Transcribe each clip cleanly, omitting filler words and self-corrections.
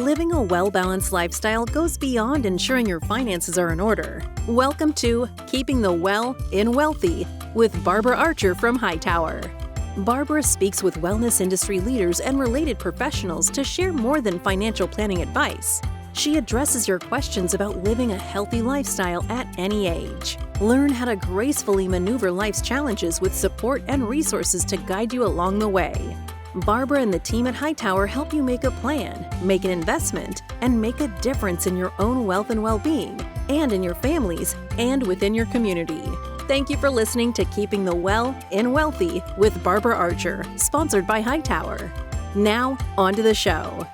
Living a well-balanced lifestyle goes beyond ensuring your finances are in order. Welcome to Keeping the Well in Wealthy with Barbara Archer from Hightower. Barbara speaks with wellness industry leaders and related professionals to share more than financial planning advice. She addresses your questions about living a healthy lifestyle at any age. Learn how to gracefully maneuver life's challenges with support and resources to guide you along the way. Barbara and the team at Hightower help you make a plan, make an investment, and make a difference in your own wealth and well-being, and in your families, and within your community. Thank you for listening to Keeping the Well in Wealthy with Barbara Archer, sponsored by Hightower. Now, on to the show.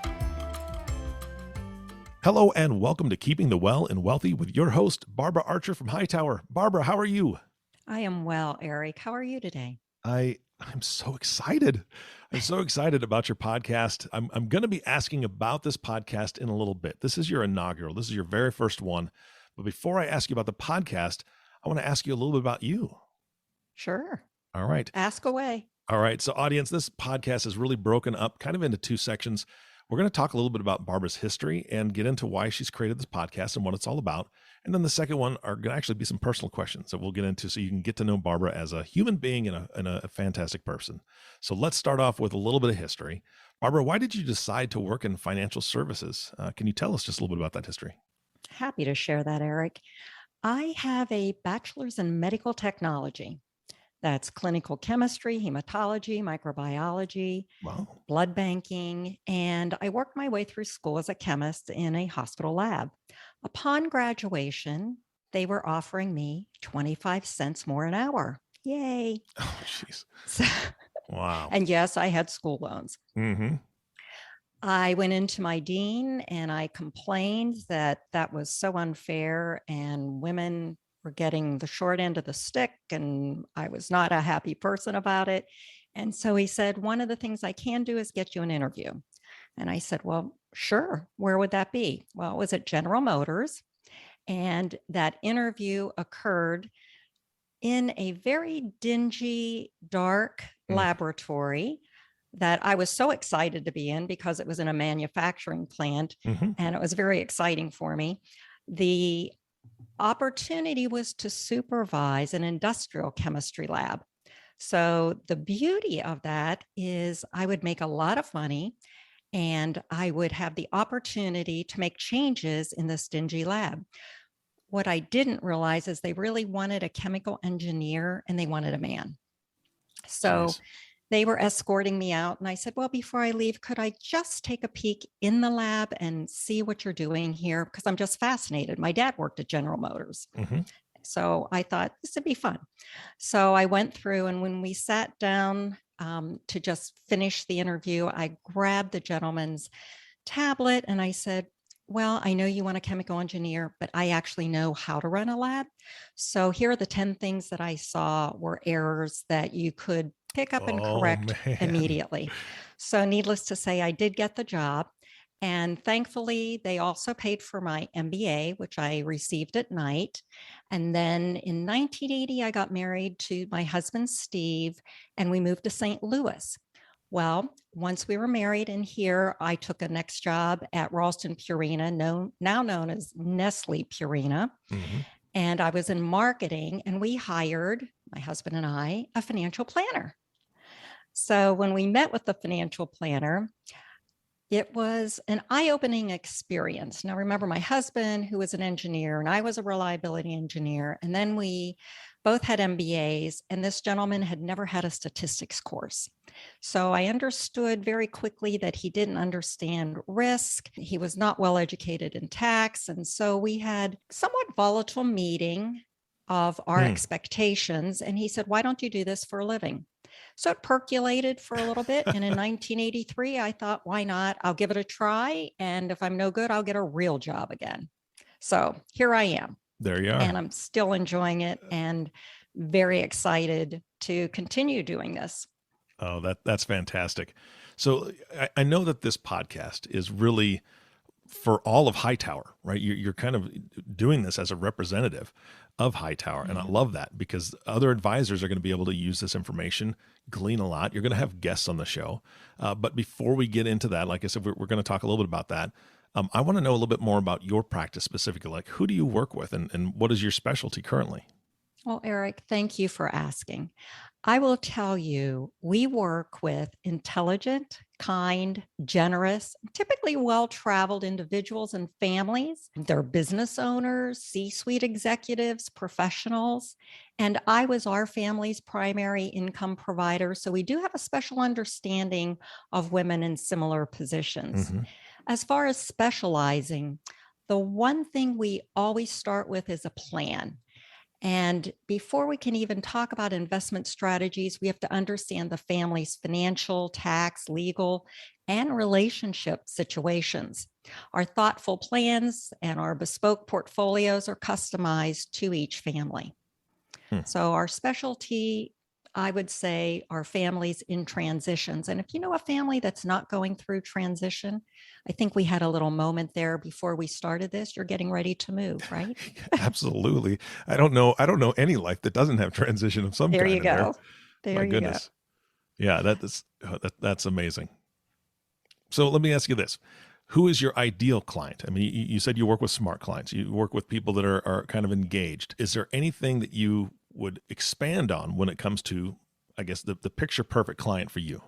Hello and welcome to Keeping the Well in Wealthy with your host, Barbara Archer from Hightower. Barbara, how are you? I am well, Eric. How are you today? I'm so excited. I'm so excited about your podcast. I'm going to be asking about this podcast in a little bit. This is your inaugural. This is your very first one. But before I ask you about the podcast, I want to ask you a little bit about you. Sure. All right. Ask away. All right. So audience, this podcast is really broken up kind of into two sections. We're going to talk a little bit about Barbara's history and get into why she's created this podcast and what it's all about. And then the second one are going to actually be some personal questions that we'll get into so you can get to know Barbara as a human being and a fantastic person. So let's start off with a little bit of history. Barbara, why did you decide to work in financial services? Can you tell us just a little bit about that history? Happy to share that, Eric. I have a bachelor's in medical technology. That's clinical chemistry, hematology, microbiology, Wow. blood banking, and I worked my way through school as a chemist in a hospital lab. Upon graduation, they were offering me 25 cents more an hour. Yay. Oh, jeez. So, Wow. and yes, I had school loans. Mm-hmm. I went into my dean and I complained that that was so unfair and women were getting the short end of the stick, and I was not a happy person about it. And so he said, one of the things I can do is get you an interview. And I said, well, sure. Where would that be? Well, it was at General Motors. And that interview occurred in a very dingy, dark laboratory that I was so excited to be in because it was in a manufacturing plant, and it was very exciting for me. The opportunity was to supervise an industrial chemistry lab. So the beauty of that is I would make a lot of money and I would have the opportunity to make changes in this dingy lab. What I didn't realize is they really wanted a chemical engineer and they wanted a man. So Nice. They were escorting me out. And I said, well, before I leave, could I just take a peek in the lab and see what you're doing here? Because I'm just fascinated. My dad worked at General Motors. So I thought this would be fun. So I went through, and when we sat down to just finish the interview, I grabbed the gentleman's tablet and I said, well, I know you want a chemical engineer, but I actually know how to run a lab. So here are the 10 things that I saw were errors that you could pick up and correct immediately. So needless to say, I did get the job. And thankfully, they also paid for my MBA, which I received at night. And then in 1980, I got married to my husband, Steve, and we moved to St. Louis. Well, once we were married in here, I took a next job at Ralston Purina, now known as Nestle Purina. And I was in marketing, and we hired, my husband and I, a financial planner. So when we met with the financial planner, it was an eye-opening experience. Now, remember, my husband, who was an engineer, and I was a reliability engineer, and then we both had MBAs, and this gentleman had never had a statistics course. So I understood very quickly that he didn't understand risk. He was not well educated in tax. And so we had somewhat volatile meeting of our expectations. And he said, why don't you do this for a living? So it percolated for a little bit. And in 1983, I thought, why not? I'll give it a try. And if I'm no good, I'll get a real job again. So here I am. There you are. And I'm still enjoying it and very excited to continue doing this. Oh, that's fantastic. So I know that this podcast is really for all of Hightower, right? You're kind of doing this as a representative of Hightower. And I love that because other advisors are going to be able to use this information, glean a lot. You're going to have guests on the show. But before we get into that, like I said, we're going to talk a little bit about that. I want to know a little bit more about your practice specifically. Like, who do you work with, and what is your specialty currently? Well, Eric, thank you for asking. I will tell you, we work with intelligent, kind, generous, typically well traveled individuals and families. They're business owners, C suite executives, professionals. And I was our family's primary income provider. So we do have a special understanding of women in similar positions. Mm-hmm. As far as specializing, the one thing we always start with is a plan. And before we can even talk about investment strategies, we have to understand the family's financial, tax, legal, and relationship situations. Our thoughtful plans and our bespoke portfolios are customized to each family. So our specialty, I would say, are families in transitions. And if you know a family that's not going through transition, I think we had a little moment there before we started this. You're getting ready to move, right? Absolutely. I don't know any life that doesn't have transition of some There kind you in there. go. There My you go. goodness. Yeah, that's amazing. So let me ask you this. Who is your ideal client? I mean, you said you work with smart clients. You work with people that are kind of engaged. Is there anything that you would expand on when it comes to, I guess, the picture perfect client for you?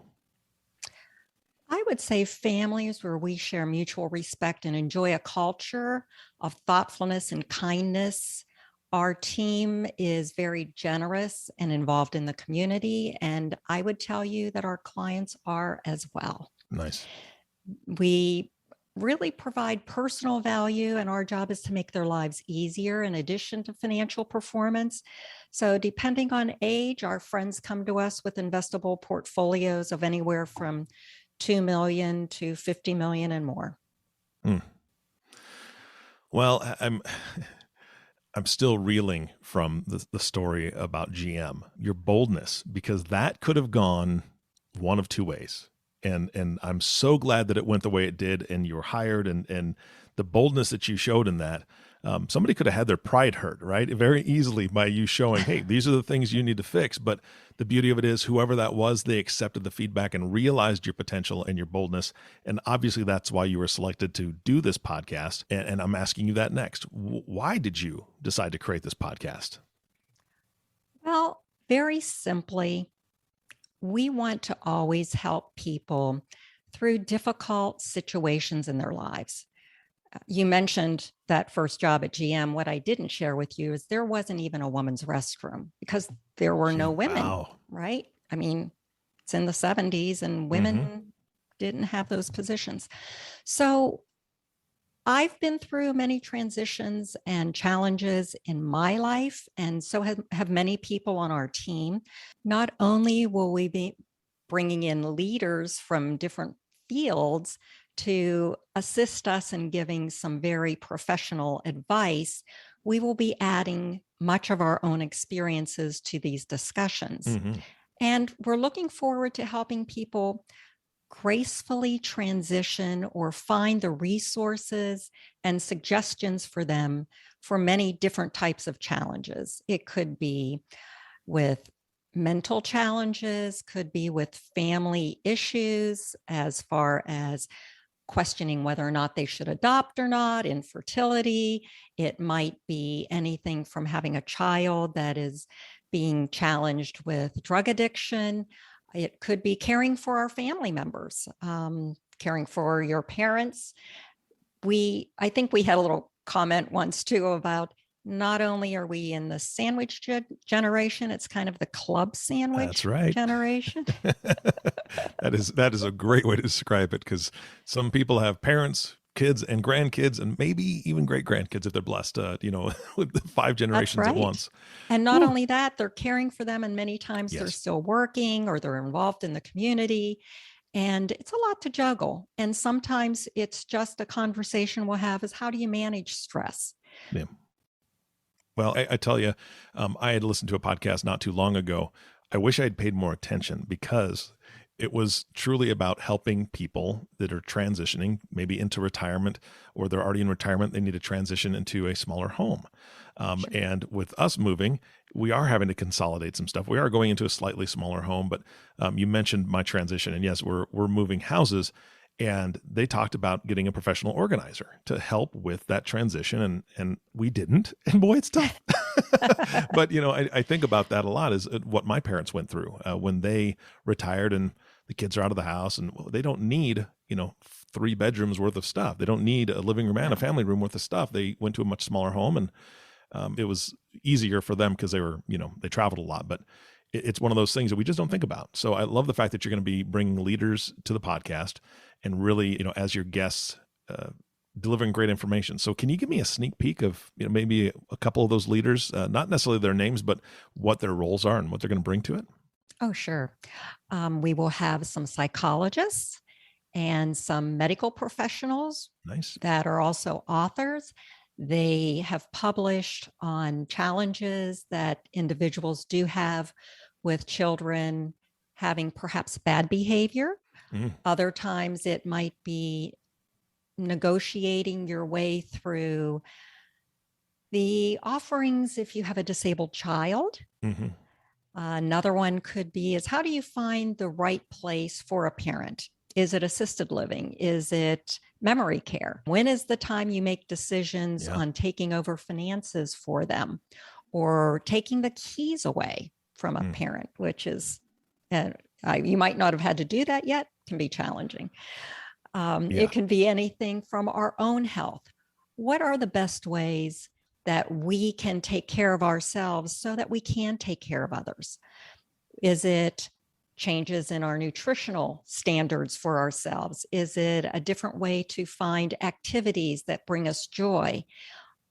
I would say families where we share mutual respect and enjoy a culture of thoughtfulness and kindness. Our team is very generous and involved in the community. And I would tell you that our clients are as well. Nice. We really provide personal value, and our job is to make their lives easier in addition to financial performance. So depending on age, our friends come to us with investable portfolios of anywhere from 2 million to 50 million and more. Well, I'm still reeling from the story about GM, your boldness, because that could have gone one of two ways. And I'm so glad that it went the way it did, and you were hired, and the boldness that you showed in that. Somebody could have had their pride hurt, right? Very easily by you showing, hey, these are the things you need to fix. But the beauty of it is, whoever that was, they accepted the feedback and realized your potential and your boldness. And obviously that's why you were selected to do this podcast. And I'm asking you that next. Why did you decide to create this podcast? Well, very simply, we want to always help people through difficult situations in their lives. You mentioned that first job at GM. What I didn't share with you is there wasn't even a woman's restroom because there were no women, right? I mean, it's in the 70s and women didn't have those positions. So I've been through many transitions and challenges in my life, and so have many people on our team. Not only will we be bringing in leaders from different fields to assist us in giving some very professional advice, we will be adding much of our own experiences to these discussions. And we're looking forward to helping people gracefully transition or find the resources and suggestions for them for many different types of challenges. It could be with mental challenges, could be with family issues as far as questioning whether or not they should adopt or not, infertility. It might be anything from having a child that is being challenged with drug addiction. It could be caring for our family members, caring for your parents. I think we had a little comment once too about not only are we in the sandwich generation, it's kind of the club sandwich generation. That is a great way to describe it, because some people have parents, kids, and grandkids, and maybe even great grandkids if they're blessed, with 5 generations at once. And not only that, they're caring for them, and many times they're still working or they're involved in the community. And it's a lot to juggle. And sometimes it's just a conversation we'll have is, how do you manage stress? Yeah. Well, I tell you, I had listened to a podcast not too long ago. I wish I had paid more attention, because it was truly about helping people that are transitioning maybe into retirement, or they're already in retirement. They need to transition into a smaller home. And with us moving, we are having to consolidate some stuff. We are going into a slightly smaller home, but you mentioned my transition, and yes, we're moving houses. And they talked about getting a professional organizer to help with that transition. And we didn't. And boy, it's tough. But, I think about that a lot is what my parents went through when they retired and the kids are out of the house, and they don't need, 3 bedrooms worth of stuff. They don't need a living room and a family room worth of stuff. They went to a much smaller home, and it was easier for them because they were, they traveled a lot. But it's one of those things that we just don't think about. So I love the fact that you're going to be bringing leaders to the podcast and really, as your guests, delivering great information. So can you give me a sneak peek of, maybe a couple of those leaders, not necessarily their names, but what their roles are and what they're going to bring to it? Oh, sure. We will have some psychologists and some medical professionals. Nice. That are also authors. They have published on challenges that individuals do have with children having perhaps bad behavior. Other times it might be negotiating your way through the offerings if you have a disabled child. Another one could be is how do you find the right place for a parent? Is it assisted living? Is it memory care? When is the time you make decisions on taking over finances for them or taking the keys away from a parent, which is, you might not have had to do that yet, can be challenging. It can be anything from our own health. What are the best ways that we can take care of ourselves so that we can take care of others? Is it changes in our nutritional standards for ourselves? Is it a different way to find activities that bring us joy?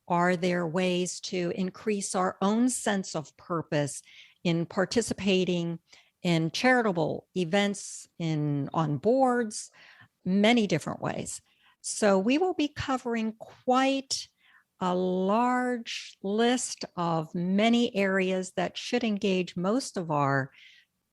Are there ways to increase our own sense of purpose in participating in charitable events, on boards, many different ways? So we will be covering quite a large list of many areas that should engage most of our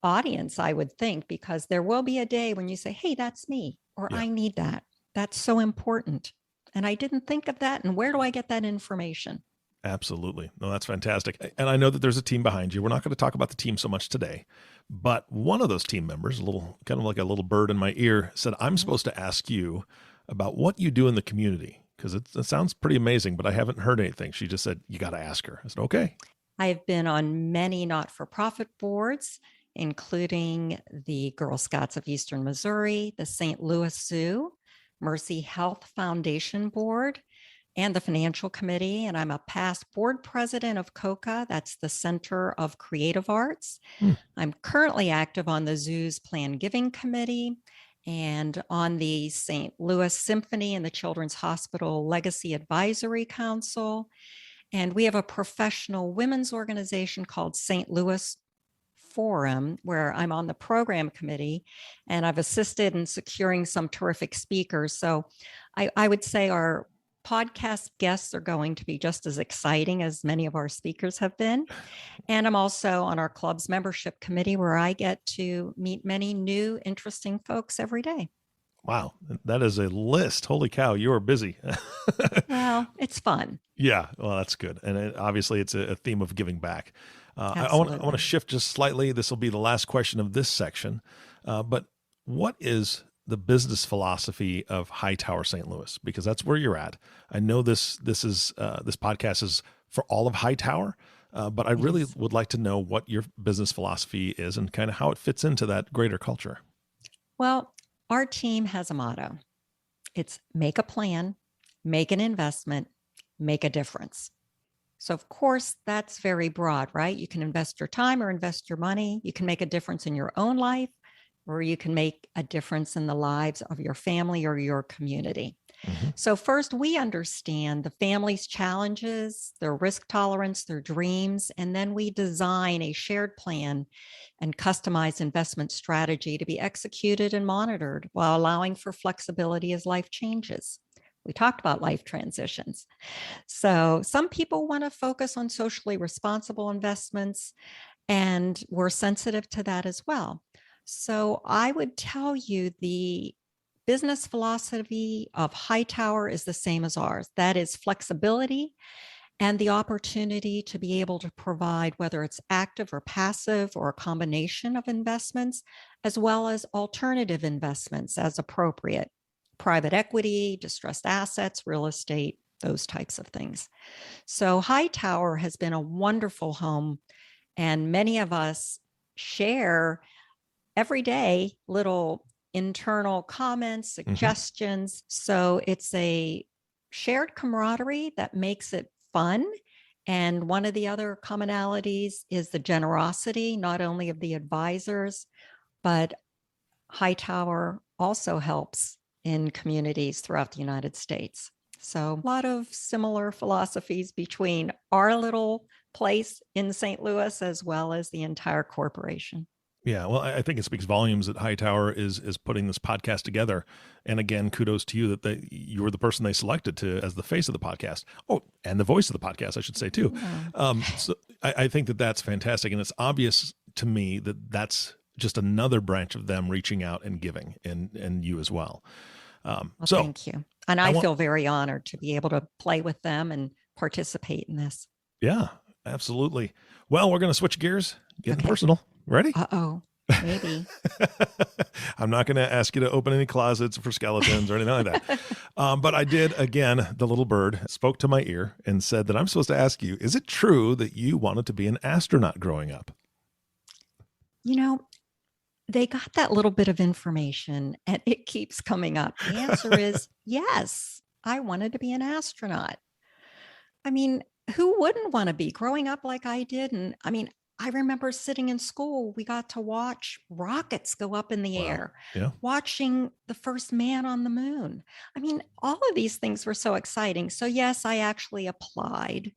audience, I would think, because there will be a day when you say, hey, that's me, or I need that. That's so important. And I didn't think of that. And where do I get that information? Absolutely. No, that's fantastic. And I know that there's a team behind you. We're not going to talk about the team so much today, but one of those team members, kind of like a little bird in my ear, said, I'm supposed to ask you about what you do in the community, because it sounds pretty amazing, but I haven't heard anything. She just said, you got to ask her. I said, okay. I've been on many not-for-profit boards, including the Girl Scouts of Eastern Missouri, the St. Louis Zoo, Mercy Health Foundation Board, and the Financial Committee. And I'm a past board president of COCA, that's the Center of Creative Arts. I'm currently active on the Zoo's Planned Giving Committee and on the St. Louis Symphony and the Children's Hospital Legacy Advisory Council. And we have a professional women's organization called St. Louis Forum, where I'm on the program committee, and I've assisted in securing some terrific speakers. So I would say our podcast guests are going to be just as exciting as many of our speakers have been. And I'm also on our club's membership committee, where I get to meet many new, interesting folks every day. Wow. That is a list. Holy cow. You are busy. Well, it's fun. Yeah. Well, that's good. And obviously it's a theme of giving back. I want to shift just slightly. This will be the last question of this section. But what is the business philosophy of Hightower St. Louis? Because that's where you're at. I know this podcast is for all of Hightower, but I really would like to know what your business philosophy is and kind of how it fits into that greater culture. Well, our team has a motto. It's make a plan, make an investment, make a difference. So of course, that's very broad, right? You can invest your time or invest your money. You can make a difference in your own life, or you can make a difference in the lives of your family or your community. So first, we understand the family's challenges, their risk tolerance, their dreams, and then we design a shared plan and customized investment strategy to be executed and monitored while allowing for flexibility as life changes. We talked about life transitions. So some people want to focus on socially responsible investments, and we're sensitive to that as well. So I would tell you the business philosophy of Hightower is the same as ours. That is flexibility and the opportunity to be able to provide, whether it's active or passive or a combination of investments, as well as alternative investments as appropriate. private equity, distressed assets, real estate, those types of things. So Hightower has been a wonderful home, and many of us share every day little internal comments, suggestions. So it's a shared camaraderie that makes it fun. And one of the other commonalities is the generosity, not only of the advisors, but Hightower also helps in communities throughout the United States. So a lot of similar philosophies between our little place in St. Louis as well as the entire corporation. Yeah, well, I think it speaks volumes that Hightower is putting this podcast together. And again, kudos to you that you were the person they selected to as the face of the podcast. Oh, and the voice of the podcast, I should say too. So I think that that's fantastic, and it's obvious to me that that's just another branch of them reaching out and giving, and you as well. So thank you, and I feel very honored to be able to play with them and participate in this. Yeah, absolutely. Well, we're going to switch gears, get personal. Ready? Uh-oh, maybe. I'm not going to ask you to open any closets for skeletons or anything like that. But I did, again, the little bird spoke to my ear and said that I'm supposed to ask you, is it true that you wanted to be an astronaut growing up? You know, they got that little bit of information and it keeps coming up. The answer is yes, I wanted to be an astronaut. I mean, who wouldn't want to be growing up like I did? And I mean, I remember sitting in school, we got to watch rockets go up in the air, watching the first man on the moon. I mean, all of these things were so exciting. So yes, I actually applied.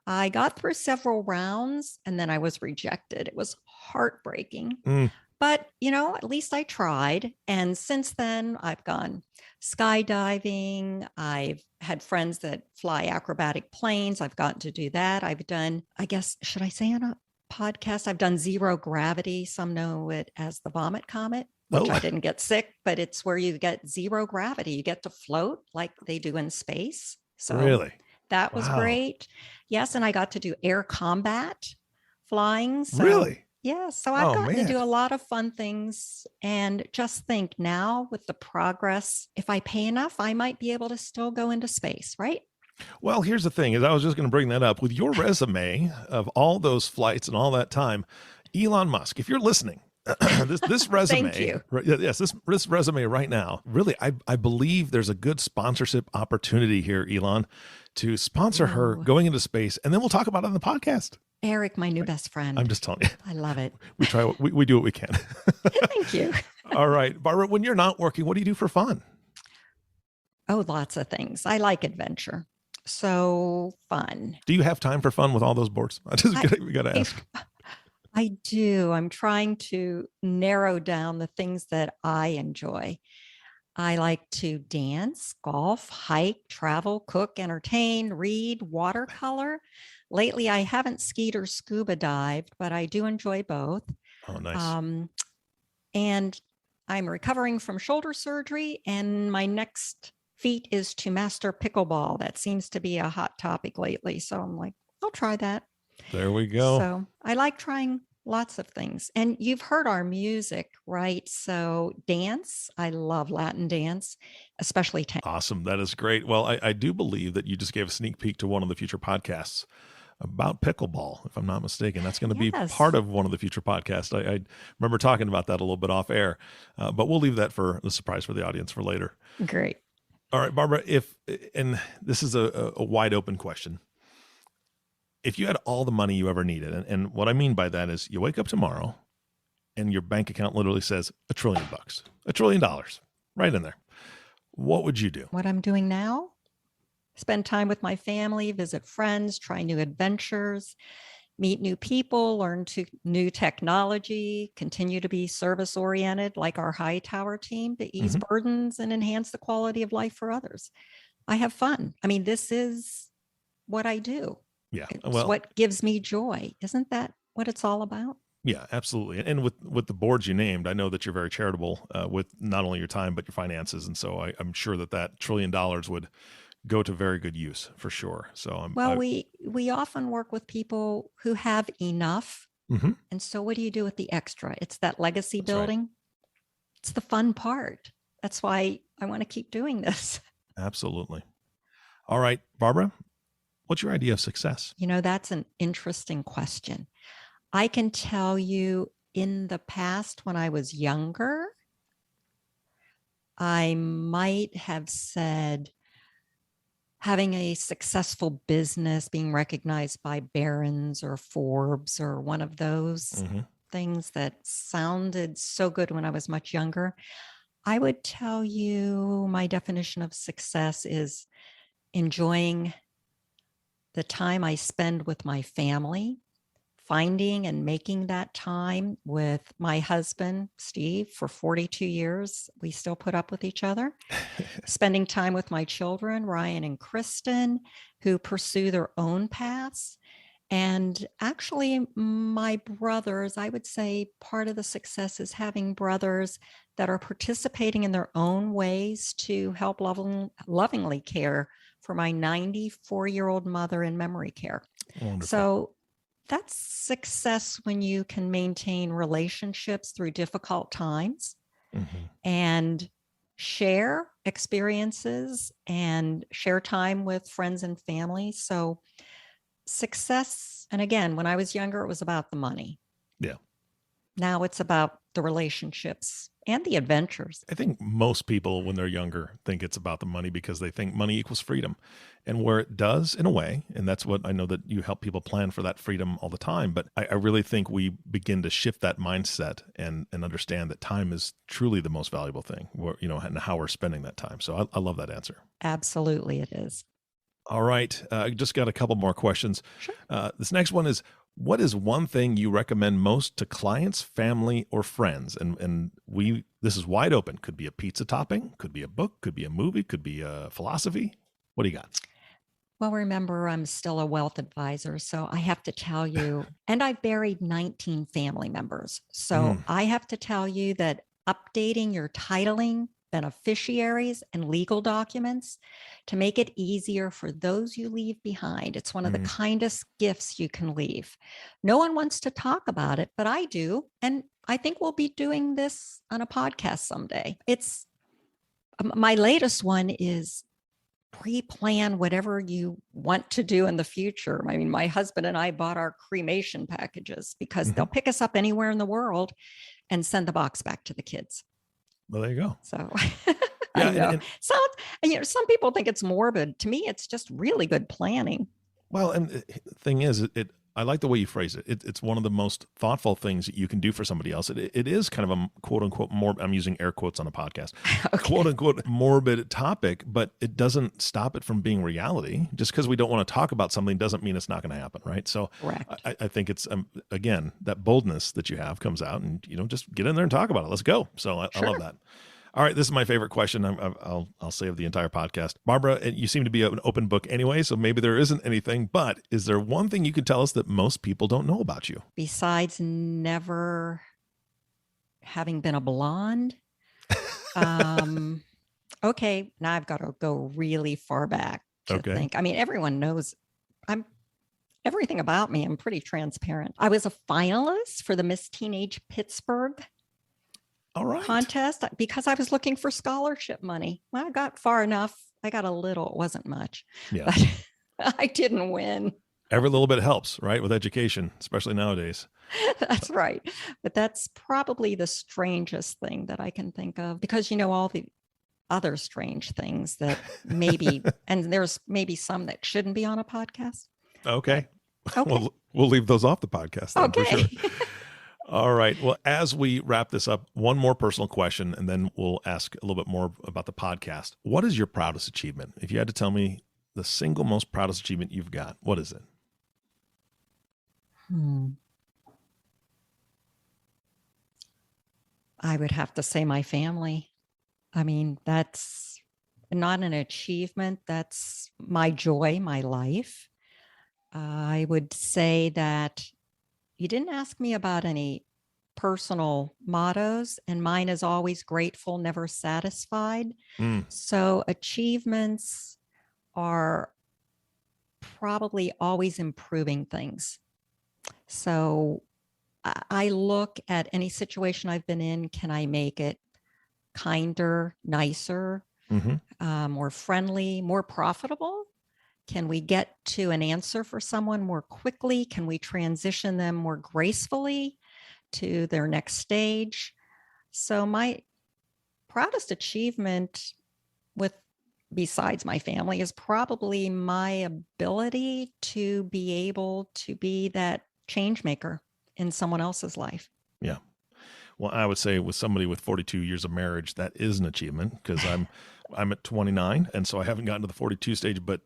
I got through several rounds and then I was rejected. It was heartbreaking. But, you know, at least I tried. And since then, I've gone skydiving. I've had friends that fly acrobatic planes. I've gotten to do that. I've done, I guess, should I say on a podcast, I've done zero gravity. Some know it as the vomit comet, which I didn't get sick, but it's where you get zero gravity. You get to float like they do in space. So really, that was great. Yes. And I got to do air combat flying. So really? yeah, so I've gotten to do a lot of fun things, and just think now with the progress, if I pay enough, I might be able to still go into space, right? Well, here's the thing is I was just going to bring that up with your resume of all those flights and all that time. Elon Musk, if you're listening, this resume, Thank you. Yes, this resume right now, really, I believe there's a good sponsorship opportunity here, Elon, to sponsor her going into space, and then we'll talk about it on the podcast. Eric, my new best friend. I'm just telling you. I love it. We do what we can. Thank you. All right, Barbara, when you're not working, what do you do for fun? Oh, lots of things. I like adventure. So fun. Do you have time for fun with all those boards? We got to ask. I do. I'm trying to narrow down the things that I enjoy. I like to dance, golf, hike, travel, cook, entertain, read, watercolor. Lately, I haven't skied or scuba dived, but I do enjoy both. Oh, nice. And I'm recovering from shoulder surgery, and my next feat is to master pickleball. That seems to be a hot topic lately. So I'm like, I'll try that. There we go. So I like trying lots of things. And you've heard our music, right? So dance, I love Latin dance, especially tango. Awesome. That is great. Well, I do believe that you just gave a sneak peek to one of the future podcasts about pickleball, if I'm not mistaken. That's going to be part of one of the future podcasts. I remember talking about that a little bit off air, but we'll leave that for the surprise for the audience for later. Great. All right, Barbara, and this is a wide open question. If you had all the money you ever needed, and what I mean by that is you wake up tomorrow and your bank account literally says $1 trillion, $1 trillion, right in there. What would you do? What I'm doing now? Spend time with my family, visit friends, try new adventures, meet new people, learn new technology, continue to be service oriented like our Hightower team to ease burdens and enhance the quality of life for others. I have fun. I mean, this is what I do. Yeah. It's what gives me joy. Isn't that what it's all about? Yeah, absolutely. And with the boards you named, I know that you're very charitable with not only your time, but your finances. And so I'm sure that $1 trillion would go to very good use for sure. So we often work with people who have enough. And so what do you do with the extra? It's that legacy building. Right. It's the fun part. that's why I want to keep doing this. Absolutely. All right, Barbara, what's your idea of success? That's an interesting question. I can tell you in the past when I was younger, I might have said having a successful business, being recognized by Barron's or Forbes or one of those things that sounded so good when I was much younger. I would tell you my definition of success is enjoying the time I spend with my family, finding and making that time with my husband, Steve, for 42 years. We still put up with each other. Spending time with my children, Ryan and Kristen, who pursue their own paths. And actually, my brothers, I would say part of the success is having brothers that are participating in their own ways to help lovingly care for my 94-year-old mother in memory care. Wonderful. So that's success when you can maintain relationships through difficult times and share experiences and share time with friends and family. So success, and again, when I was younger, it was about the money. Yeah. Now it's about the relationships and the adventures. I think most people, when they're younger, think it's about the money because they think money equals freedom. And where it does, in a way, and that's what I know that you help people plan for that freedom all the time. But I really think we begin to shift that mindset and understand that time is truly the most valuable thing, and how we're spending that time. So I love that answer. Absolutely, it is. All right. I just got a couple more questions. Sure. This next one is, what is one thing you recommend most to clients, family, or friends? And this is wide open. Could be a pizza topping, could be a book, could be a movie, could be a philosophy. What do you got? Well, remember, I'm still a wealth advisor, so I have to tell you, and I've buried 19 family members. So I have to tell you that updating your titling, beneficiaries, and legal documents to make it easier for those you leave behind. It's one of the kindest gifts you can leave. No one wants to talk about it, but I do. And I think we'll be doing this on a podcast someday. It's my latest one is pre-plan whatever you want to do in the future. I mean, my husband and I bought our cremation packages because they'll pick us up anywhere in the world and send the box back to the kids. Well, there you go. So yeah, I know. Some people think it's morbid. To me, it's just really good planning. Well, and the thing is, I like the way you phrase it. It's one of the most thoughtful things that you can do for somebody else. It is kind of a quote unquote I'm using air quotes on a podcast, quote unquote morbid topic, but it doesn't stop it from being reality. Just because we don't want to talk about something doesn't mean it's not going to happen, right? So I think it's again, that boldness that you have comes out, and just get in there and talk about it. Let's go. So I love that. All right, this is my favorite question. I'll save the entire podcast. Barbara, you seem to be an open book anyway, so maybe there isn't anything, but is there one thing you can tell us that most people don't know about you? Besides never having been a blonde? Okay, now I've got to go really far back to think. I mean, everyone knows everything about me. I'm pretty transparent. I was a finalist for the Miss Teenage Pittsburgh contest because I was looking for scholarship money. Well, I got far enough. I got a little, it wasn't much, but I didn't win. Every little bit helps, right? With education, especially nowadays. That's right. But that's probably the strangest thing that I can think of because, all the other strange things that maybe, and there's maybe some that shouldn't be on a podcast. Okay. We'll leave those off the podcast then, for sure. All right. Well, as we wrap this up, one more personal question, and then we'll ask a little bit more about the podcast. What is your proudest achievement? If you had to tell me the single most proudest achievement you've got, what is it? I would have to say my family. I mean, that's not an achievement. That's my joy, my life. I would say that you didn't ask me about any personal mottos, and mine is always grateful, never satisfied. So achievements are probably always improving things. So I look at any situation I've been in, can I make it kinder, nicer, more friendly, more profitable? Can we get to an answer for someone more quickly? Can we transition them more gracefully to their next stage? So my proudest achievement besides my family is probably my ability to be able to be that change maker in someone else's life. Yeah. Well, I would say with somebody with 42 years of marriage, that is an achievement, because I'm at 29, and so I haven't gotten to the 42 stage, but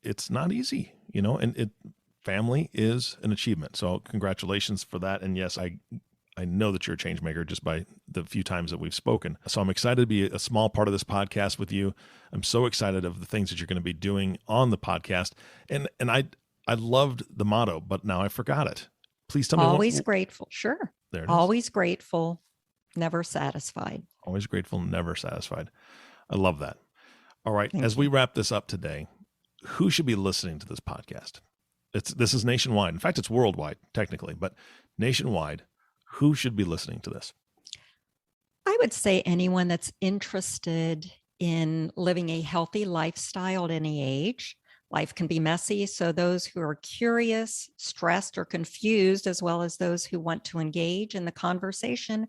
it's not easy, and family is an achievement. So congratulations for that. And yes, I know that you're a change maker just by the few times that we've spoken. So I'm excited to be a small part of this podcast with you. I'm so excited of the things that you're going to be doing on the podcast. And I loved the motto, but now I forgot it. Please tell me. Always grateful. Sure. There it is. Always grateful, never satisfied. Always grateful, never satisfied. I love that. All right. Thank As you. we wrap this up today, who should be listening to this podcast? This is nationwide. In fact, it's worldwide technically, but nationwide, who should be listening to this? I would say anyone that's interested in living a healthy lifestyle at any age. Life can be messy, so those who are curious, stressed, or confused, as well as those who want to engage in the conversation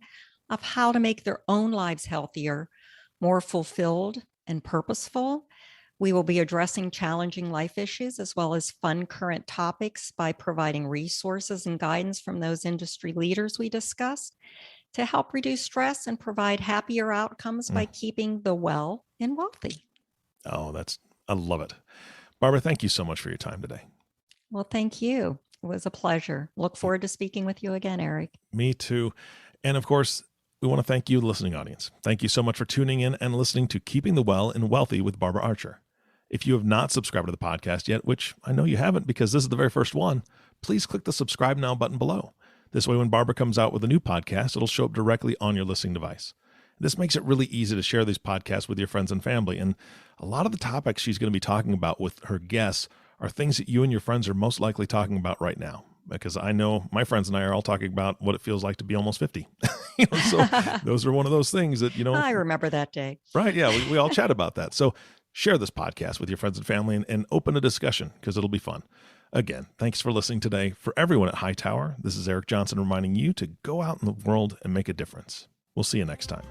of how to make their own lives healthier, more fulfilled, and purposeful. We will be addressing challenging life issues as well as fun current topics by providing resources and guidance from those industry leaders we discussed to help reduce stress and provide happier outcomes by keeping the well and wealthy. Oh, I love it. Barbara, thank you so much for your time today. Well, thank you. It was a pleasure. Look forward to speaking with you again, Eric. Me too. And of course, we want to thank you, the listening audience. Thank you so much for tuning in and listening to Keeping the Well and Wealthy with Barbara Archer. If you have not subscribed to the podcast yet, which I know you haven't because this is the very first one, please click the subscribe now button below. This way, when Barbara comes out with a new podcast, it'll show up directly on your listening device. This makes it really easy to share these podcasts with your friends and family. And a lot of the topics she's going to be talking about with her guests are things that you and your friends are most likely talking about right now. Because I know my friends and I are all talking about what it feels like to be almost 50. So those are one of those things that, I remember that day. Right. Yeah. We all chat about that. So share this podcast with your friends and family and open a discussion because it'll be fun. Again, thanks for listening today. For everyone at Hightower, this is Eric Johnson reminding you to go out in the world and make a difference. We'll see you next time.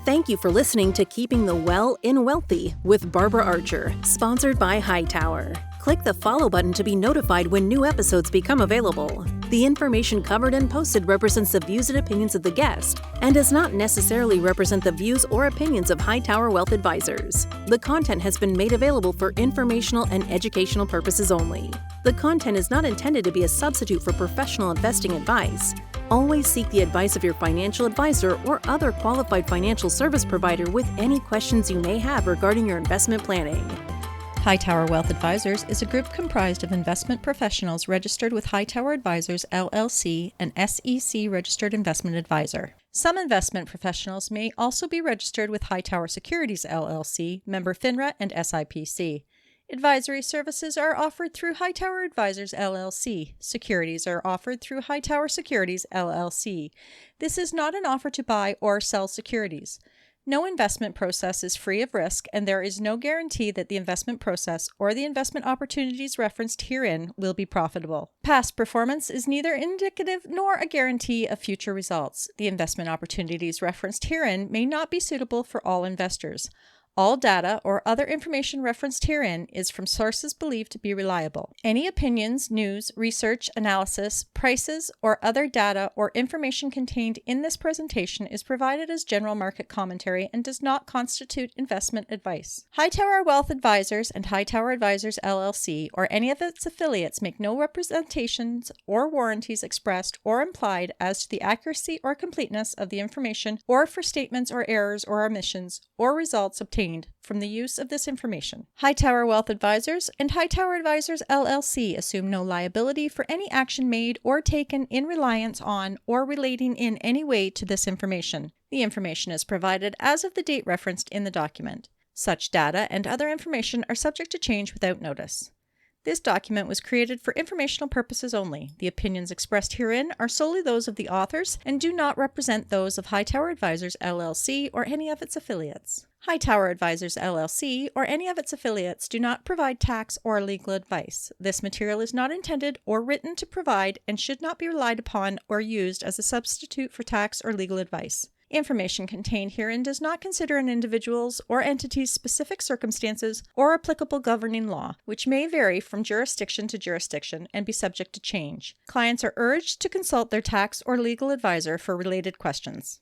Thank you for listening to Keeping the Well in Wealthy with Barbara Archer, sponsored by Hightower. Click the follow button to be notified when new episodes become available. The information covered and posted represents the views and opinions of the guest and does not necessarily represent the views or opinions of Hightower Wealth Advisors. The content has been made available for informational and educational purposes only. The content is not intended to be a substitute for professional investing advice. Always seek the advice of your financial advisor or other qualified financial service provider with any questions you may have regarding your investment planning. Hightower Wealth Advisors is a group comprised of investment professionals registered with Hightower Advisors, LLC, an SEC-registered investment advisor. Some investment professionals may also be registered with Hightower Securities, LLC, member FINRA and SIPC. Advisory services are offered through Hightower Advisors, LLC. Securities are offered through Hightower Securities, LLC. This is not an offer to buy or sell securities. No investment process is free of risk, and there is no guarantee that the investment process or the investment opportunities referenced herein will be profitable. Past performance is neither indicative nor a guarantee of future results. The investment opportunities referenced herein may not be suitable for all investors. All data or other information referenced herein is from sources believed to be reliable. Any opinions, news, research, analysis, prices, or other data or information contained in this presentation is provided as general market commentary and does not constitute investment advice. Hightower Wealth Advisors and Hightower Advisors LLC or any of its affiliates make no representations or warranties expressed or implied as to the accuracy or completeness of the information or for statements or errors or omissions or results obtained from the use of this information. Hightower Wealth Advisors and Hightower Advisors LLC assume no liability for any action made or taken in reliance on or relating in any way to this information. The information is provided as of the date referenced in the document. Such data and other information are subject to change without notice. This document was created for informational purposes only. The opinions expressed herein are solely those of the authors and do not represent those of Hightower Advisors, LLC, or any of its affiliates. Hightower Advisors, LLC, or any of its affiliates do not provide tax or legal advice. This material is not intended or written to provide and should not be relied upon or used as a substitute for tax or legal advice. Information contained herein does not consider an individual's or entity's specific circumstances or applicable governing law, which may vary from jurisdiction to jurisdiction and be subject to change. Clients are urged to consult their tax or legal advisor for related questions.